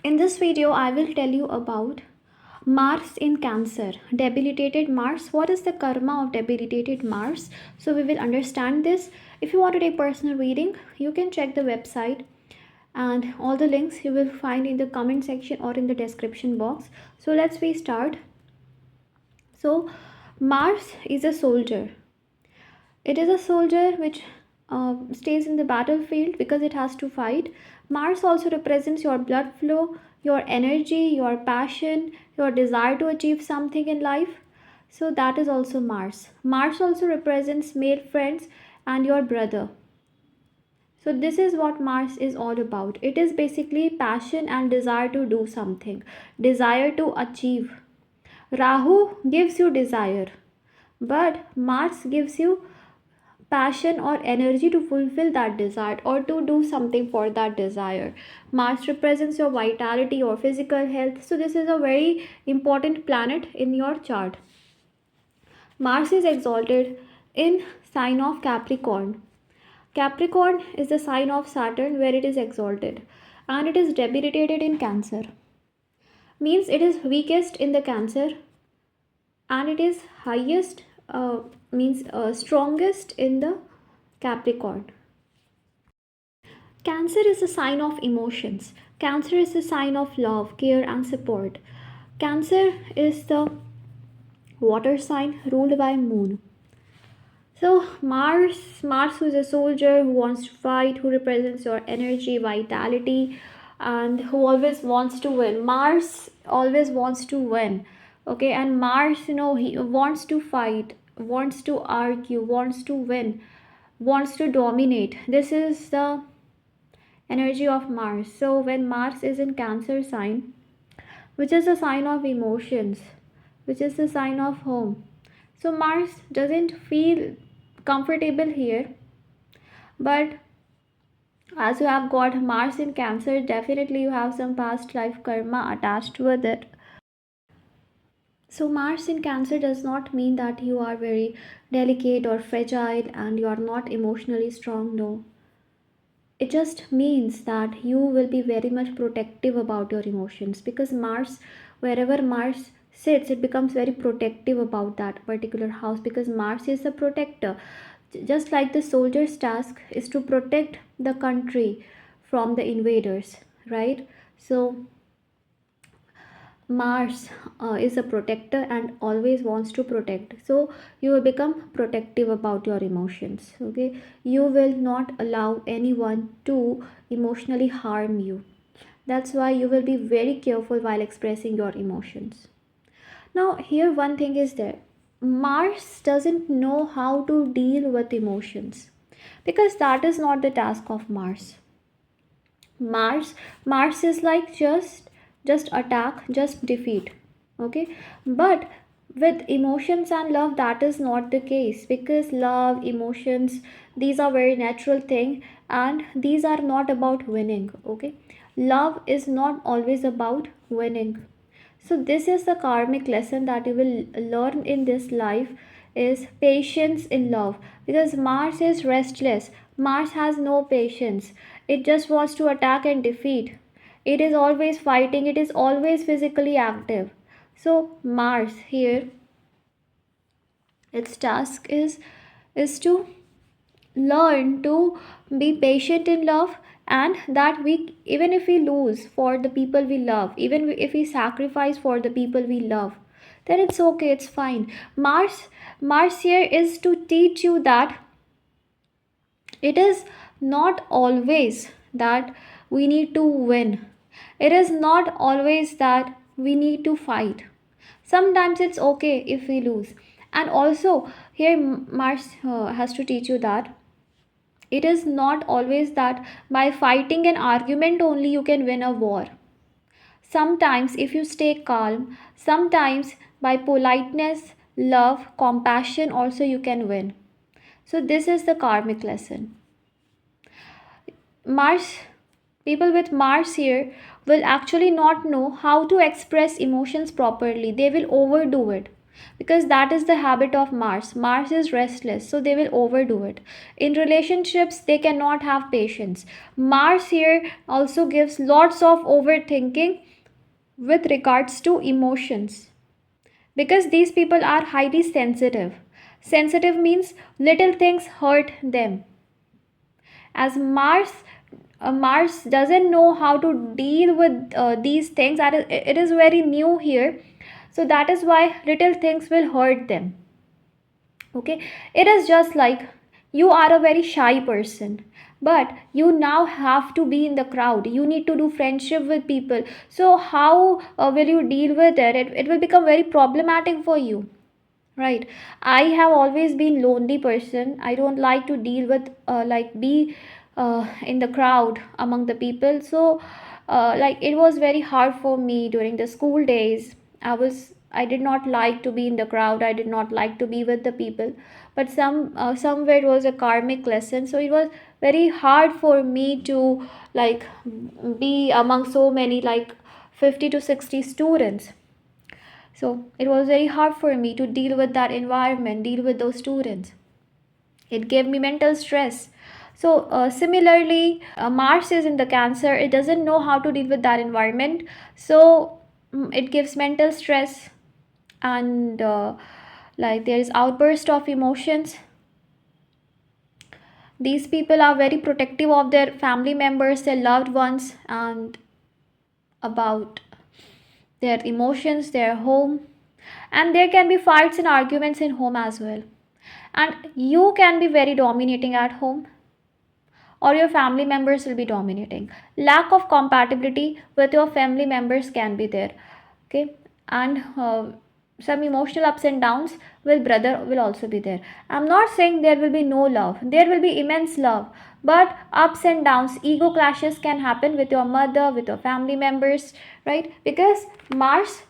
In this video, I will tell you about Mars in Cancer, debilitated Mars. What is the karma of debilitated Mars? So we will understand this. If you want to take personal reading, you can check the website, and all the links you will find in the comment section or in the description box. So let's we start. So Mars is a soldier. It is a soldier which stays in the battlefield because it has to fight. Mars also represents your blood flow, your energy, your passion, your desire to achieve something in life. So that is also Mars. Mars also represents male friends and your brother. So this is what Mars is all about. It is basically passion and desire to do something, desire to achieve. Rahu gives you desire, but Mars gives you passion or energy to fulfill that desire or to do something for that desire. Mars represents your vitality or physical health. So this is a very important planet in your chart. Mars is exalted in sign of Capricorn. Capricorn is the sign of Saturn where it is exalted, and it is debilitated in Cancer. Means it is weakest in the Cancer, and it is highest means strongest in the Capricorn. Cancer is a sign of emotions. Cancer is a sign of love, care, and support. Cancer is the water sign ruled by Moon. So Mars is a soldier who wants to fight, who represents your energy, vitality, and who always wants to win. Mars always wants to win. Okay, and Mars, he wants to fight, wants to argue, wants to win, wants to dominate. This is the energy of Mars. So when Mars is in Cancer sign, which is a sign of emotions, which is the sign of home. So Mars doesn't feel comfortable here, but as you have got Mars in Cancer, definitely you have some past life karma attached with it. So Mars in Cancer does not mean that you are very delicate or fragile and you are not emotionally strong. No, it just means that you will be very much protective about your emotions, because Mars, wherever Mars sits, it becomes very protective about that particular house, because Mars is a protector. Just like the soldier's task is to protect the country from the invaders, right? So Mars is a protector and always wants to protect. So you will become protective about your emotions. Okay, you will not allow anyone to emotionally harm you. That's why you will be very careful while expressing your emotions. Now, here one thing is there. Mars doesn't know how to deal with emotions, because that is not the task of Mars. Mars is like just attack, just defeat. Okay, but with emotions and love, that is not the case, because love, emotions, these are very natural thing, and these are not about winning. Okay, love is not always about winning. So this is the karmic lesson that you will learn in this life, is patience in love, because Mars is restless. Mars has no patience. It just wants to attack and defeat. It is always fighting, it is always physically active. So Mars here, its task is to learn to be patient in love, and that we, even if we lose for the people we love, even if we sacrifice for the people we love, then it's okay, it's fine. Mars here is to teach you that it is not always that we need to win. It is not always that we need to fight. Sometimes it's okay if we lose. And also here Mars has to teach you that it is not always that by fighting an argument only you can win a war. Sometimes, if you stay calm, sometimes by politeness, love, compassion, also you can win. So, this is the karmic lesson. Mars, people with Mars here will actually not know how to express emotions properly. They will overdo it. because that is the habit of Mars. Mars is restless, so they will overdo it. In relationships, they cannot have patience. Mars here also gives lots of overthinking with regards to emotions, because these people are highly sensitive. Sensitive means little things hurt them. As Mars doesn't know how to deal with these things. That it is very new here, so that is why little things will hurt them. Okay, it is just like you are a very shy person, but you now have to be in the crowd. You need to do friendship with people. So how will you deal with it? It will become very problematic for you, right? I have always been lonely person. I don't like to deal with like be in the crowd among the people. So like it was very hard for me during the school days. I did not like to be in the crowd. I did not like to be with the people. But somewhere it was a karmic lesson, so it was very hard for me to like be among so many, like 50 to 60 students. So it was very hard for me to deal with that environment, deal with those students. It gave me mental stress. So similarly, Mars is in the Cancer. It doesn't know how to deal with that environment. So it gives mental stress, and like there is outburst of emotions. These people are very protective of their family members, their loved ones, and about their emotions, their home. And there can be fights and arguments in home as well. And you can be very dominating at home, or your family members will be dominating. Lack of compatibility with your family members can be there. Okay, and some emotional ups and downs with brother will also be there. I'm not saying there will be no love. There will be immense love, but ups and downs, ego clashes can happen with your mother, with your family members, right? Because Mars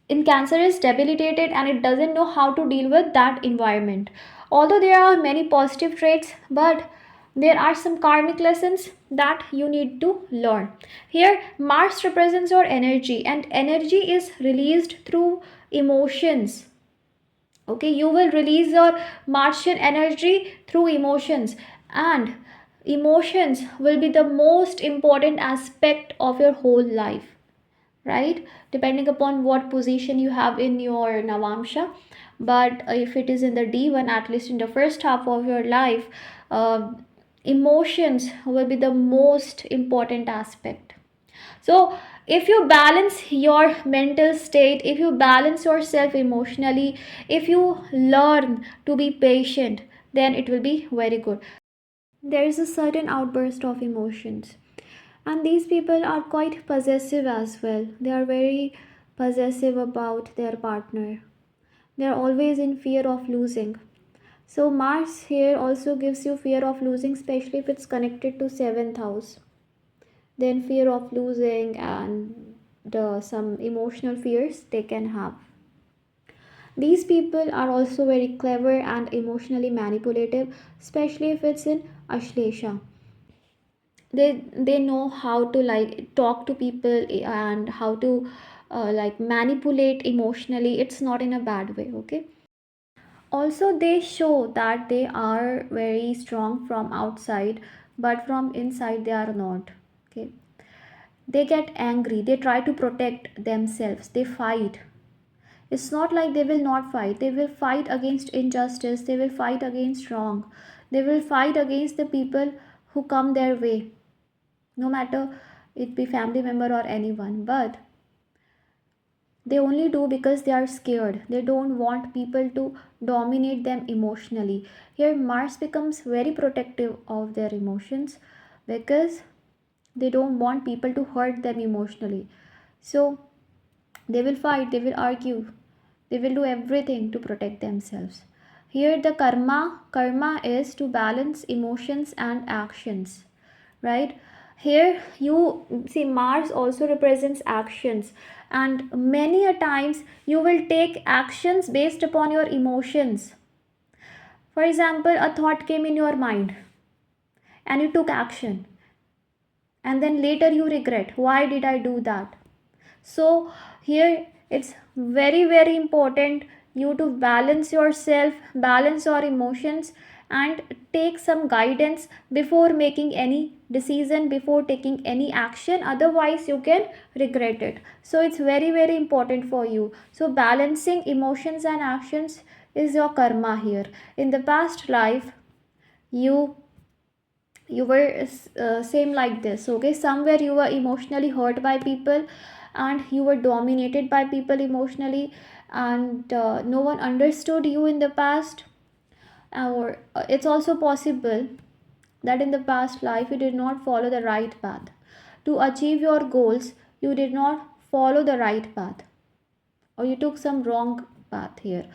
in Cancer is debilitated, and it doesn't know how to deal with that environment. Although there are many positive traits, but there are some karmic lessons that you need to learn. Here Mars represents your energy, and energy is released through emotions. Okay, you will release your Martian energy through emotions, and emotions will be the most important aspect of your whole life, right? Depending upon what position you have in your Navamsha. But if it is in the D1, at least in the first half of your life, uh, emotions will be the most important aspect. So if you balance your mental state, if you balance yourself emotionally, if you learn to be patient, then it will be very good. There is a certain outburst of emotions, and these people are quite possessive as well. They are very possessive about their partner. They are always in fear of losing. So Mars here also gives you fear of losing, especially if it's connected to 7th house. Then fear of losing, and some emotional fears they can have. These people are also very clever and emotionally manipulative, especially if it's in Ashlesha. They know how to like talk to people, and how to like manipulate emotionally. It's not in a bad way. Okay, also they show that they are very strong from outside, but from inside they are not. Okay, they get angry, they try to protect themselves, they fight. It's not like they will not fight. They will fight against injustice, they will fight against wrong, they will fight against the people who come their way, no matter it be family member or anyone. But they only do because they are scared. They don't want people to dominate them emotionally. Here Mars becomes very protective of their emotions, because they don't want people to hurt them emotionally. So they will fight, they will argue, they will do everything to protect themselves. Here the karma is to balance emotions and actions, right? Here you see Mars also represents actions, and many a times you will take actions based upon your emotions. For example, a thought came in your mind and you took action, and then later you regret, why did I do that? So here It's very, very important you to balance yourself, balance your emotions, and take some guidance before making any decision, before taking any action. Otherwise, you can regret it. So it's very, very important for you. So balancing emotions and actions is your karma here. In the past life, you were same like this, okay? Somewhere you were emotionally hurt by people, and you were dominated by people emotionally, and no one understood you in the past. Or it's also possible that in the past life you did not follow the right path to achieve your goals. You did not follow the right path, or you took some wrong path here.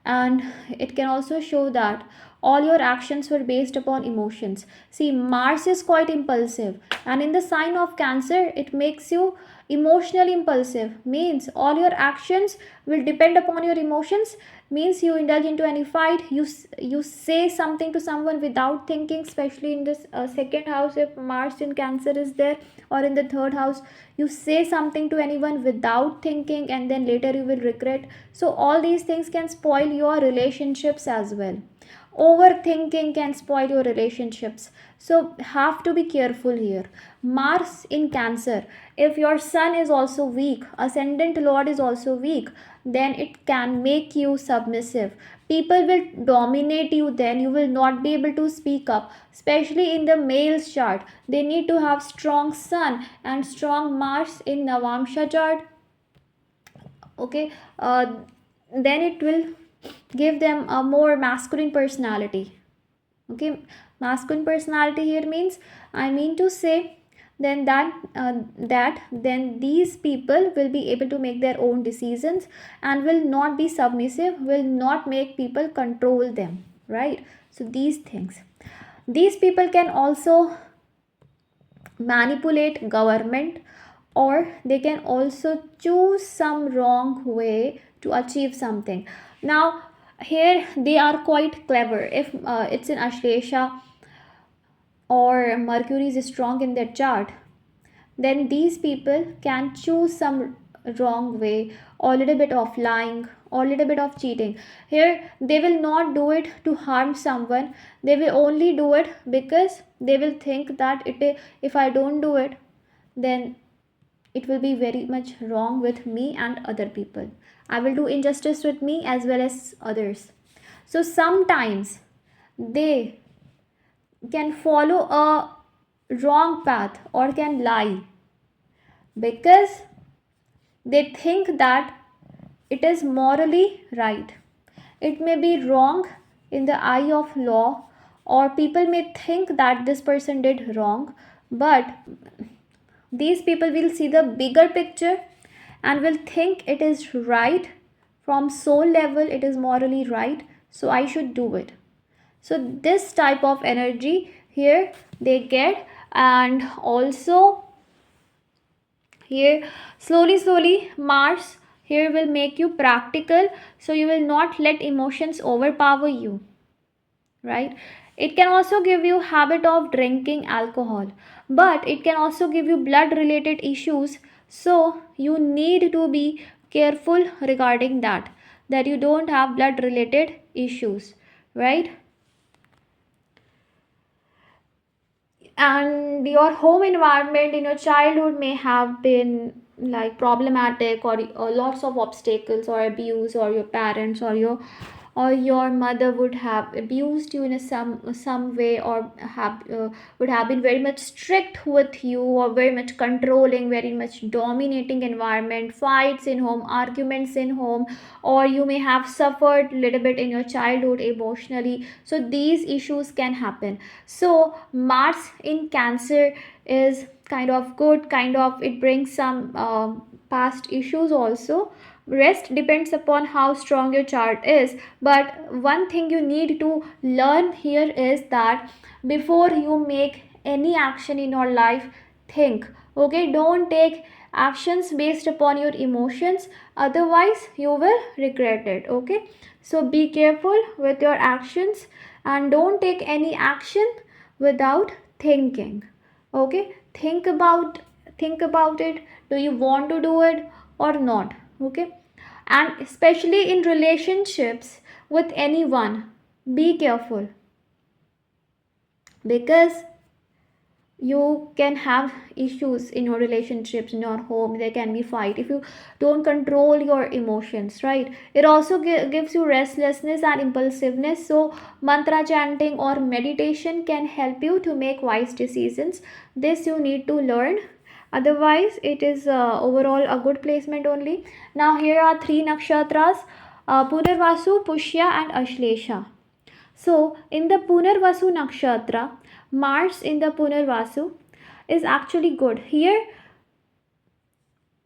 And it can also show that all your actions were based upon emotions. See, Mars is quite impulsive, and in the sign of Cancer, it makes you emotionally impulsive. Means all your actions will depend upon your emotions. Means you indulge into any fight, you say something to someone without thinking, especially in this second house if Mars in Cancer is there, or in the third house, you say something to anyone without thinking, and then later you will regret. So all these things can spoil your relationships as well. Overthinking can spoil your relationships, so have to be careful here. Mars in Cancer, if your sun is also weak, ascendant lord is also weak, then it can make you submissive. People will dominate you, then you will not be able to speak up. Especially in the male's chart, they need to have strong sun and strong Mars in Navamsha chart, okay? Then it will give them a more masculine personality, okay? Masculine personality here means, I mean to say, then that then these people will be able to make their own decisions, and will not be submissive, will not make people control them, right? So these things, these people can also manipulate government, or they can also choose some wrong way to achieve something. Now here they are quite clever. If it's in Ashlesha, or Mercury is strong in their chart, then these people can choose some wrong way, or a little bit of lying, or a little bit of cheating. Here they will not do it to harm someone, they will only do it because they will think that if I don't do it, then it will be very much wrong with me and other people. I will do injustice with me as well as others. So sometimes they can follow a wrong path, or can lie, because they think that it is morally right. It may be wrong in the eye of law, or people may think that this person did wrong, but these people will see the bigger picture and will think it is right. From soul level, it is morally right, so I should do it. So this type of energy here they get. And also here, slowly Mars here will make you practical, so you will not let emotions overpower you, right? It can also give you habit of drinking alcohol, but it can also give you blood related issues, so you need to be careful regarding that you don't have blood related issues, right? And your home environment in your childhood may have been like problematic, or lots of obstacles or abuse, or your parents or your mother would have abused you in some way, or would have been very much strict with you, or very much controlling, very much dominating environment, fights in home, arguments in home, or you may have suffered a little bit in your childhood emotionally. So these issues can happen. So Mars in Cancer is kind of good, kind of it brings some past issues also. Rest depends upon how strong your chart is, but one thing you need to learn here is that before you make any action in your life, think, okay? Don't take actions based upon your emotions, otherwise you will regret it, okay? So be careful with your actions, and don't take any action without thinking, okay? Think about it. Do you want to do it or not? Okay, and especially in relationships with anyone, be careful, because you can have issues in your relationships, in your home. There can be fight if you don't control your emotions, right? It also gives you restlessness and impulsiveness. So mantra chanting or meditation can help you to make wise decisions. This you need to learn, otherwise it is overall a good placement only. Now here are three nakshatras: punarvasu, pushya and ashlesha. So, in the Punarvasu Nakshatra, Mars in the Punarvasu is actually good. Here,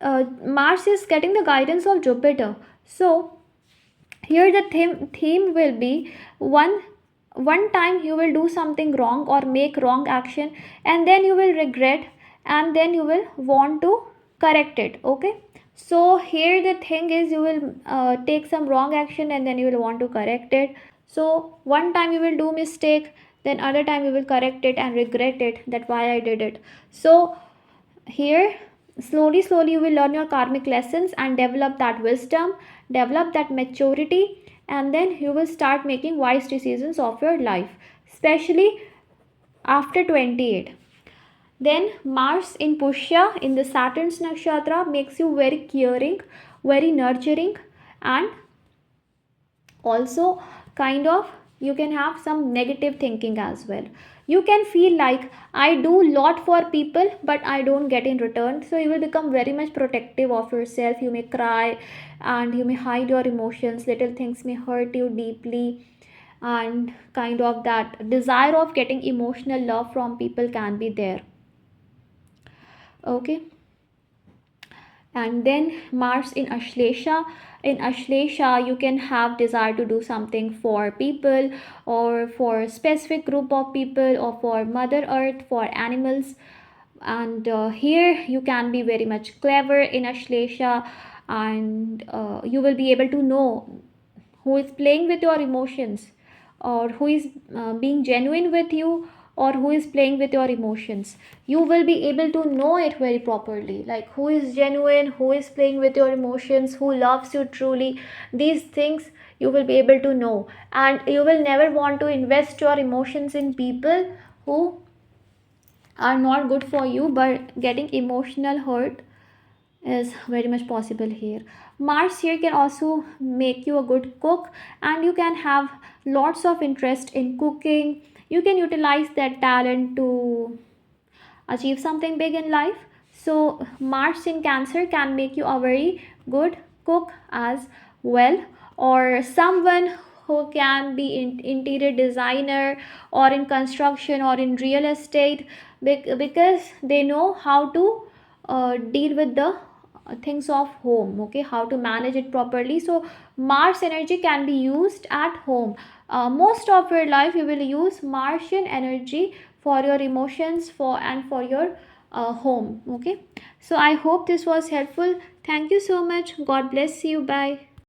Mars is getting the guidance of Jupiter. So, here the theme will be one time you will do something wrong or make wrong action, and then you will regret, and then you will want to correct it. Okay, so here the thing is, you will take some wrong action and then you will want to correct it. So one time you will do mistake, then other time you will correct it and regret it, that why I did it. So here, slowly you will learn your karmic lessons and develop that wisdom, develop that maturity, and then you will start making wise decisions of your life, especially after 28. Then Mars in Pushya in the Saturn's nakshatra makes you very caring, very nurturing, and also kind of you can have some negative thinking as well. You can feel like I do lot for people but I don't get in return, so you will become very much protective of yourself. You may cry and you may hide your emotions, little things may hurt you deeply, and kind of that desire of getting emotional love from people can be there. Okay, and then Mars in Ashlesha. In Ashlesha you can have desire to do something for people, or for specific group of people, or for mother earth, for animals. And here you can be very much clever in Ashlesha, and you will be able to know who is playing with your emotions, or who is being genuine with you, or who is playing with your emotions. You will be able to know it very properly, like who is genuine, who is playing with your emotions, who loves you truly. These things you will be able to know, and you will never want to invest your emotions in people who are not good for you, but getting emotional hurt is very much possible here. Mars here can also make you a good cook, and you can have lots of interest in cooking. You can utilize that talent to achieve something big in life. So Mars in Cancer can make you a very good cook as well, or someone who can be in interior designer, or in construction, or in real estate, because they know how to deal with the things of home. Okay, how to manage it properly. So Mars energy can be used at home. Most of your life you will use Martian energy for your emotions, for and for your home. Okay, so I hope this was helpful. Thank you so much. God bless you. Bye.